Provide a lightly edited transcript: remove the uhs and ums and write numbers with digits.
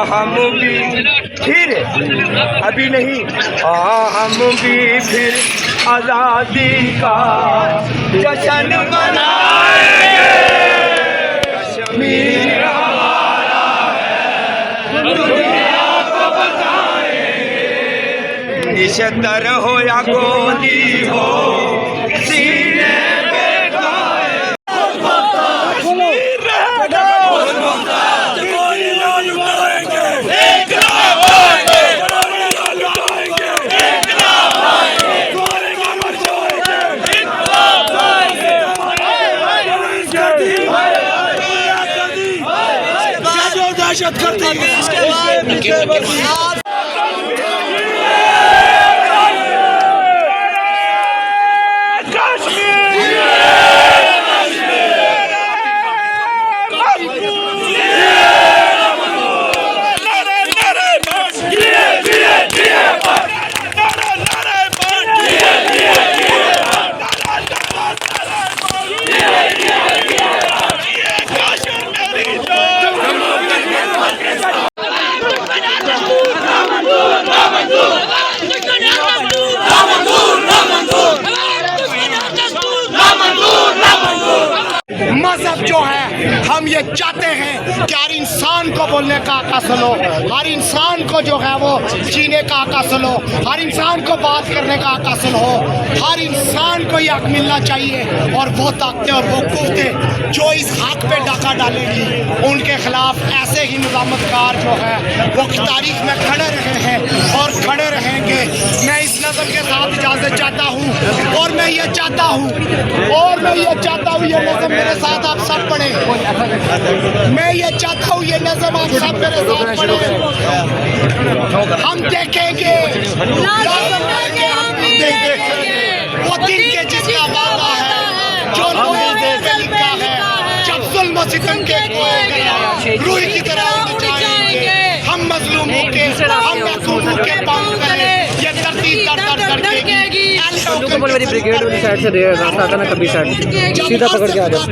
हम भी फिर अभी नहीं हम भी फिर आज़ादी का जश्न मनाएंगे। कश्मीर हमारा है, दुनिया को बताएंगे। निशतर हो या गोली हो सीने पे खाए। दहशत करती है इसके बाद मजहब जो है, हम ये चाहते हैं कि हर इंसान को बोलने का हक हासिल हो, हर इंसान को जो है वो जीने का हक हासिल हो, हर इंसान को बात करने का हक हासिल हो, हर इंसान को ये हक मिलना चाहिए। और वो ताकतें और वो कुव्वतें जो इस हक पे डाका डालेगी, उनके खिलाफ ऐसे ही निज़ामतकार जो है वो तारीख में खड़े रहे हैं और खड़े रहेंगे। मैं इस नज़म के साथ इजाज़त चाहता हूँ और मैं ये चाहता हूँ ये नज़म मेरे साथ आप सब पढ़ें। मैं ये चाहता हूँ ये नज़म आप सब मेरे साथ पढ़ें। हम देखेंगे वो दिन के जिसका वादा है, जो लिखा है, जब जुल्म सितम के रूह की तरह जाएंगे। हम मजलूमों के, हम महसूमों के पाँव तले ये धरती दर दर धड़केगी। ब्रिगेड वाली साइड से रास्ता आता ना, कभी साइड सीधा पकड़ के आ जाओ।